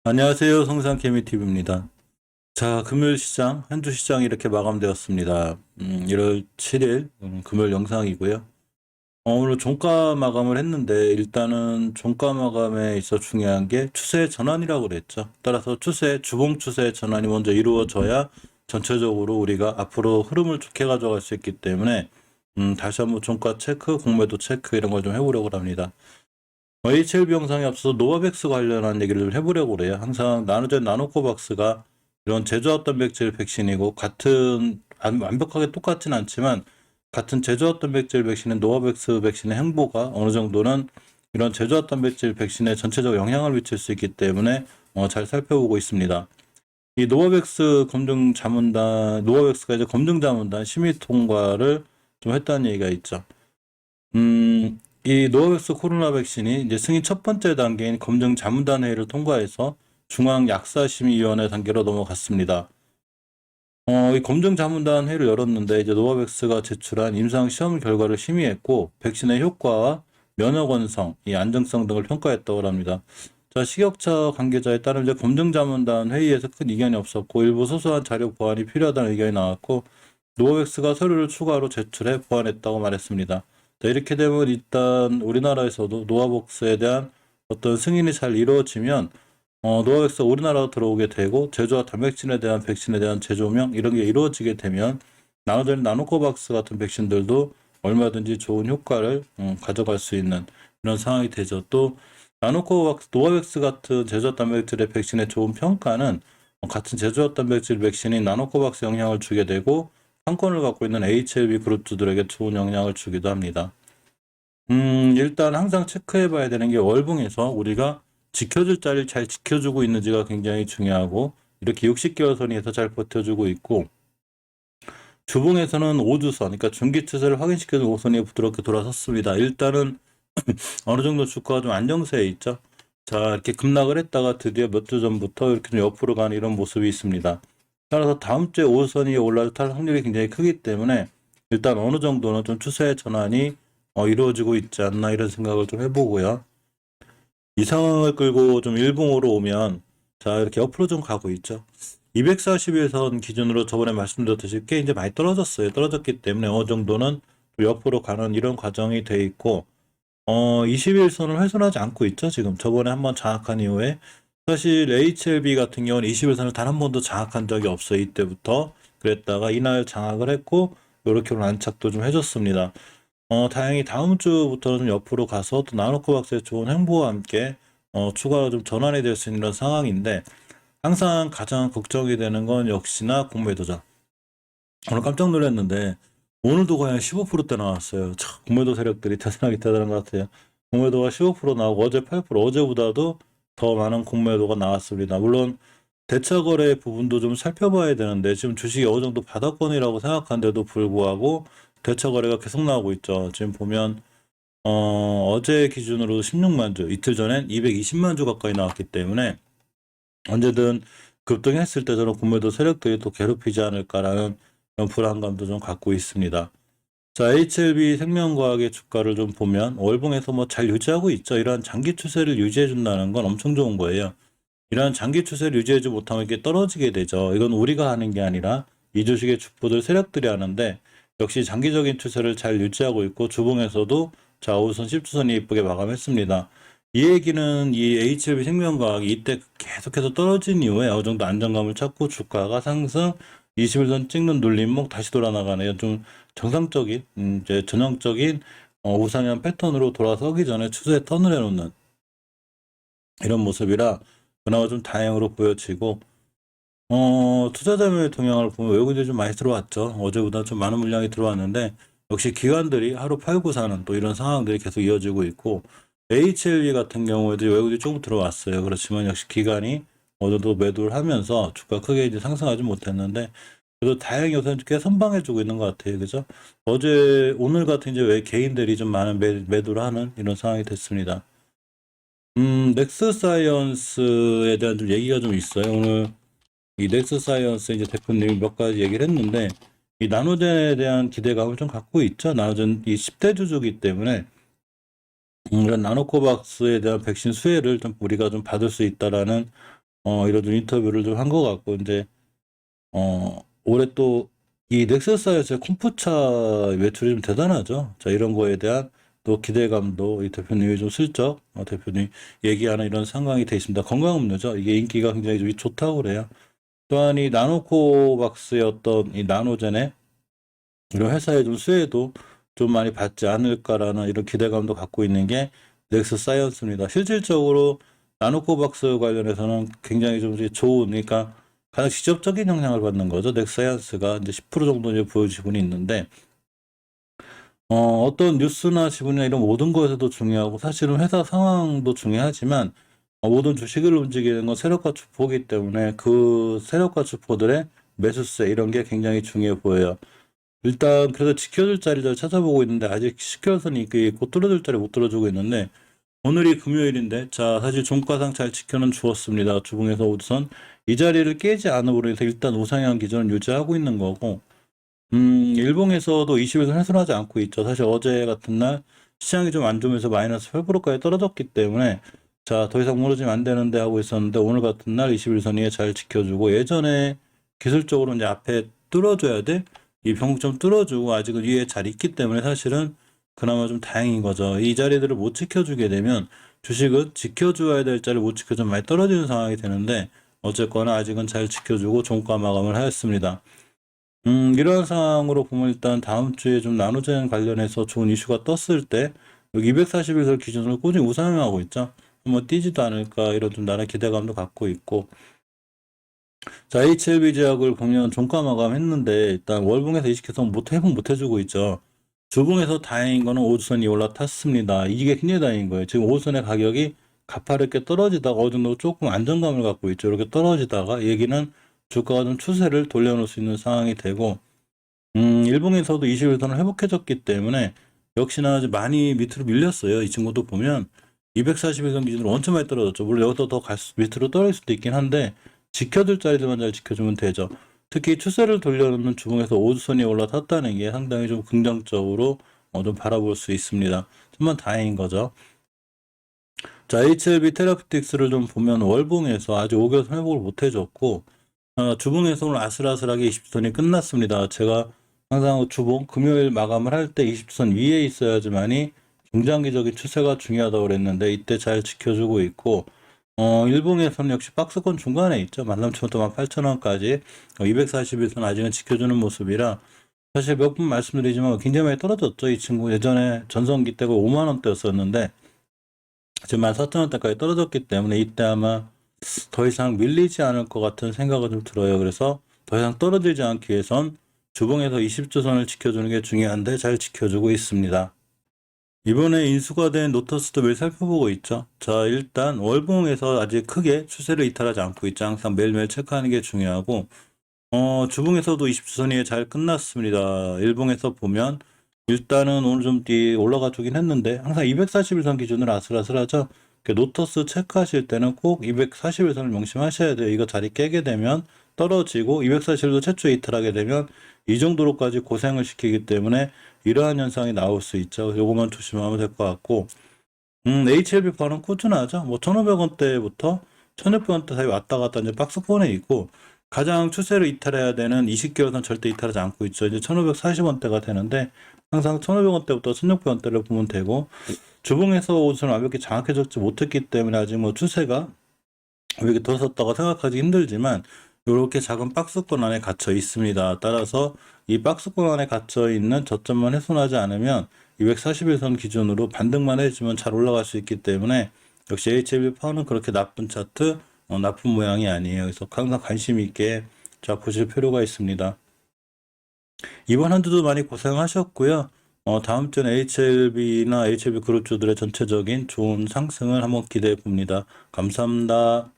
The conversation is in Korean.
안녕하세요. 성상케미TV입니다. 자, 금요일 시장, 한 주 시장이 이렇게 마감되었습니다. 1월 7일 금요일 영상이고요. 오늘 종가 마감을 했는데 일단은 종가 마감에 있어 중요한 게 추세 전환이라고 그랬죠. 따라서 주봉 추세 전환이 먼저 이루어져야 전체적으로 우리가 앞으로 흐름을 좋게 가져갈 수 있기 때문에 다시 한번 종가 체크, 공매도 체크 이런 걸 좀 해보려고 합니다. HLB 영상에 앞서서 노바백스 관련한 얘기를 좀 해보려고 그래요. 항상 나노코박스가 이런 제조합 단백질 백신이고 같은 완벽하게 똑같진 않지만 같은 제조합 단백질 백신인 노바백스 백신의 행보가 어느 정도는 이런 제조합 단백질 백신에 전체적 영향을 미칠 수 있기 때문에 잘 살펴보고 있습니다. 이 노바백스가 이제 검증 자문단 심의 통과를 좀 했다는 얘기가 있죠. 이 노바백스 코로나 백신이 이제 승인 첫 번째 단계인 검증 자문단 회의를 통과해서 중앙약사심의위원회 단계로 넘어갔습니다. 이 검증 자문단 회의를 열었는데 이제 노바백스가 제출한 임상 시험 결과를 심의했고 백신의 효과와 면역 원성, 이 안정성 등을 평가했다고 합니다. 자, 식약처 관계자에 따르면 이제 검증 자문단 회의에서 큰 이견이 없었고 일부 소소한 자료 보완이 필요하다는 의견이 나왔고 노바백스가 서류를 추가로 제출해 보완했다고 말했습니다. 자, 이렇게 되면 일단 우리나라에서도 노바백스에 대한 어떤 승인이 잘 이루어지면 노바백스가 우리나라로 들어오게 되고 제조와 단백질에 대한 백신에 대한 제조명 이런 게 이루어지게 되면 나눠진 나노코박스 같은 백신들도 얼마든지 좋은 효과를 가져갈 수 있는 이런 상황이 되죠. 또 노바백스 같은 제조와 단백질의 백신의 좋은 평가는 같은 제조와 단백질 백신이 나노코박스 영향을 주게 되고 상권을 갖고 있는 HLB 그룹주들에게 좋은 영향을 주기도 합니다. 일단 항상 체크해 봐야 되는 게 월봉에서 우리가 지켜줄 자리를 잘 지켜주고 있는지가 굉장히 중요하고 이렇게 60개월 선에서 잘 버텨주고 있고 주봉에서는 5주선, 그러니까 중기 추세를 확인시켜준 5선이 부드럽게 돌아섰습니다. 일단은 어느 정도 주가가 좀 안정세에 있죠. 자, 이렇게 급락을 했다가 드디어 몇 주 전부터 이렇게 좀 옆으로 가는 이런 모습이 있습니다. 따라서 다음 주에 5선이 올라탈 확률이 굉장히 크기 때문에 일단 어느 정도는 좀 추세 전환이 이루어지고 있지 않나 이런 생각을 좀 해보고요. 이 상황을 끌고 좀 일봉으로 오면 자 이렇게 옆으로 좀 가고 있죠. 241선 기준으로 저번에 말씀드렸듯이 꽤 이제 많이 떨어졌어요. 떨어졌기 때문에 어느 정도는 옆으로 가는 이런 과정이 돼 있고 21선을 훼손하지 않고 있죠. 지금 저번에 한번 장악한 이후에 사실 HLB 같은 경우는 21선을 단 한 번도 장악한 적이 없어요. 이때부터 그랬다가 이날 장악을 했고 이렇게 안착도 좀 해줬습니다. 다행히 다음 주부터는 좀 옆으로 가서 또 나노코박스의 좋은 행보와 함께 추가로 좀 전환이 될 수 있는 상황인데 항상 가장 걱정이 되는 건 역시나 공매도죠. 오늘 깜짝 놀랐는데 오늘도 거의 15%대 나왔어요. 참, 공매도 세력들이 대단한 것 같아요. 공매도가 15% 나오고 어제 8%, 어제보다도 더 많은 공매도가 나왔습니다. 물론 대차 거래 부분도 좀 살펴봐야 되는데 지금 주식이 어느 정도 바닥권이라고 생각하는데도 불구하고 대차 거래가 계속 나오고 있죠. 지금 보면 어제 기준으로 16만 주, 이틀 전엔 220만 주 가까이 나왔기 때문에 언제든 급등했을 때 저는 공매도 세력들이 또 괴롭히지 않을까라는 그런 불안감도 좀 갖고 있습니다. 자, HLB 생명과학의 주가를 좀 보면 월봉에서 뭐 잘 유지하고 있죠. 이러한 장기 추세를 유지해 준다는 건 엄청 좋은 거예요. 이러한 장기 추세를 유지하지 못하면 이게 떨어지게 되죠. 이건 우리가 하는 게 아니라 이 주식의 주포들 세력들이 하는데 역시 장기적인 추세를 잘 유지하고 있고 주봉에서도 좌우선 10주선이 이쁘게 마감했습니다. 이 얘기는 이 HLB 생명과학이 이때 계속해서 떨어진 이후에 어느 정도 안정감을 찾고 주가가 상승 21선 찍는 눌림목 다시 돌아나가네요. 좀 정상적인 이제 전형적인 우상향 패턴으로 돌아서기 전에 추세에 턴을 해놓는 이런 모습이라 그나마 좀 다행으로 보여지고 투자자금의 동향을 보면 외국인들이 좀 많이 들어왔죠. 어제보다 좀 많은 물량이 들어왔는데 역시 기관들이 하루 팔고 사는 또 이런 상황들이 계속 이어지고 있고 HLB 같은 경우에도 외국인들이 조금 들어왔어요. 그렇지만 역시 기관이 어느 정도 매도를 하면서 주가 크게 이제 상승하지 못했는데 그래도 다행히 요새 꽤 선방해주고 있는 것 같아요. 그죠? 오늘 같은 이제 왜 개인들이 좀 많은 매도를 하는 이런 상황이 됐습니다. 넥스사이언스에 대한 좀 얘기가 좀 있어요. 오늘 이 넥스사이언스 이제 대표님이 몇 가지 얘기를 했는데 이 나노젠에 대한 기대감을 좀 갖고 있죠. 나노젠 이 10대 주주기 때문에 이런 나노코박스에 대한 백신 수혜를 좀 우리가 좀 받을 수 있다라는 이런 좀 인터뷰를 좀 한 것 같고, 이제 올해 또 이 넥서스사이언스의 콤푸차 매출이 좀 대단하죠. 자, 이런 거에 대한 또 기대감도 이 대표님이 좀 슬쩍 대표님 얘기하는 이런 상황이 돼 있습니다. 건강음료죠. 이게 인기가 굉장히 좀 좋다고 그래요. 또한 이 나노코박스의 어떤 이 나노젠의 이런 회사의 좀 수혜도 좀 많이 받지 않을까라는 이런 기대감도 갖고 있는 게 넥서사이언스입니다. 실질적으로 나노코박스 관련해서는 굉장히 좀 좋은, 그러니까 가장 직접적인 영향을 받는 거죠. 넥사이언스가 이제 10% 정도 이제 보유 지분이 있는데, 어떤 뉴스나 지분이나 이런 모든 것에도 중요하고, 사실은 회사 상황도 중요하지만, 모든 주식을 움직이는 건 세력가 주포이기 때문에 그 세력가 주포들의 매수세 이런 게 굉장히 중요해 보여요. 일단 그래서 지켜줄 자리를 찾아보고 있는데 아직 시켜서는 이게 곧 뚫어줄 자리 못 뚫어주고 있는데, 오늘이 금요일인데, 자, 사실 종가상 잘 지켜는 주었습니다. 주봉에서 우선 이 자리를 깨지 않음으로 해서 일단 우상향 기준을 유지하고 있는 거고, 일봉에서도 20일선 훼손하지 않고 있죠. 사실 어제 같은 날 시장이 좀 안 좋으면서 마이너스 8%까지 떨어졌기 때문에, 자, 더 이상 무너지면 안 되는데 하고 있었는데, 오늘 같은 날 21선 위에 잘 지켜주고, 예전에 기술적으로 이제 앞에 뚫어줘야 돼? 이 평점 뚫어주고 아직은 위에 잘 있기 때문에 사실은 그나마 좀 다행인 거죠. 이 자리들을 못 지켜주게 되면 주식은 지켜줘야 될 자리를 못 지켜주면 많이 떨어지는 상황이 되는데, 어쨌거나 아직은 잘 지켜주고 종가 마감을 하였습니다. 이런 상황으로 보면 일단 다음 주에 좀 나노젠 관련해서 좋은 이슈가 떴을 때 여기 241선 기준으로 꾸준히 우상향하고 있죠. 한번 뛰지도 않을까 이런 좀 나는 기대감도 갖고 있고, 자, HLB 제약을 보면 종가 마감했는데 일단 월봉에서 이식해서 회복 못 해주고 있죠. 주봉에서 다행인 거는 오주선이 올라탔습니다. 이게 굉장히 다행인 거예요. 지금 오주선의 가격이 가파르게 떨어지다가 어느 정도 조금 안정감을 갖고 있죠. 이렇게 떨어지다가 얘기는 주가가 좀 추세를 돌려놓을 수 있는 상황이 되고, 일봉에서도 21선을 회복해줬기 때문에 역시나 많이 밑으로 밀렸어요. 이 친구도 보면 241선 기준으로 엄청 많이 떨어졌죠. 물론 여기서 더 밑으로 떨어질 수도 있긴 한데 지켜줄 자리들만 잘 지켜주면 되죠. 특히 추세를 돌려놓는 주봉에서 5주선이 올라탔다는 게 상당히 좀 긍정적으로 좀 바라볼 수 있습니다. 정말 다행인 거죠. 자, HLB 테라피틱스를 좀 보면 월봉에서 아직 5개월 회복을 못 해줬고, 주봉에서 오늘 아슬아슬하게 20선이 끝났습니다. 제가 항상 주봉 금요일 마감을 할 때 20선 위에 있어야지만이 중장기적인 추세가 중요하다고 그랬는데 이때 잘 지켜주고 있고, 일봉에서는 역시 박스권 중간에 있죠. 13,000원부터 18,000원까지 241선 아직은 지켜주는 모습이라, 사실 몇 번 말씀드리지만 굉장히 많이 떨어졌죠. 이 친구 예전에 전성기 때가 5만원대였었는데 지금 14,000원대까지 떨어졌기 때문에 이때 아마 더 이상 밀리지 않을 것 같은 생각은 좀 들어요. 그래서 더 이상 떨어지지 않기 위해선 주봉에서 20주선을 지켜주는 게 중요한데 잘 지켜주고 있습니다. 이번에 인수가 된 노터스도 매일 살펴보고 있죠. 자, 일단 월봉에서 아직 크게 추세를 이탈하지 않고 있죠. 항상 매일매일 체크하는 게 중요하고, 주봉에서도 20주선이 잘 끝났습니다. 일봉에서 보면 일단은 오늘 좀 올라가 주긴 했는데 항상 241선 기준으로 아슬아슬하죠. 노터스 체크하실 때는 꼭 241선을 명심하셔야 돼요. 이거 자리 깨게 되면 떨어지고 241도 최초에 이탈하게 되면 이 정도로까지 고생을 시키기 때문에 이러한 현상이 나올 수 있죠. 요거만 조심하면 될 것 같고, HLB 파는 꾸준하죠. 뭐 1,500원대부터 1,600원대 사이 왔다 갔다 이제 박스권에 있고, 가장 추세를 이탈해야 되는 20개월선 절대 이탈하지 않고 있죠. 이제 1,540원대가 되는데 항상 1,500원대부터 1,600원대를 보면 되고, 주봉에서 우선 완벽히 장악해줬지 못했기 때문에 아직 뭐 추세가 이렇게 더 섰다고 생각하기 힘들지만 이렇게 작은 박스권 안에 갇혀 있습니다. 따라서 이 박스권 안에 갇혀 있는 저점만 훼손하지 않으면 241선 기준으로 반등만 해주면 잘 올라갈 수 있기 때문에 역시 HLB 파워는 그렇게 나쁜 차트, 나쁜 모양이 아니에요. 그래서 항상 관심 있게 자 보실 필요가 있습니다. 이번 한 주도 많이 고생하셨고요. 다음 주는 HLB나 HLB 그룹주들의 전체적인 좋은 상승을 한번 기대해 봅니다. 감사합니다.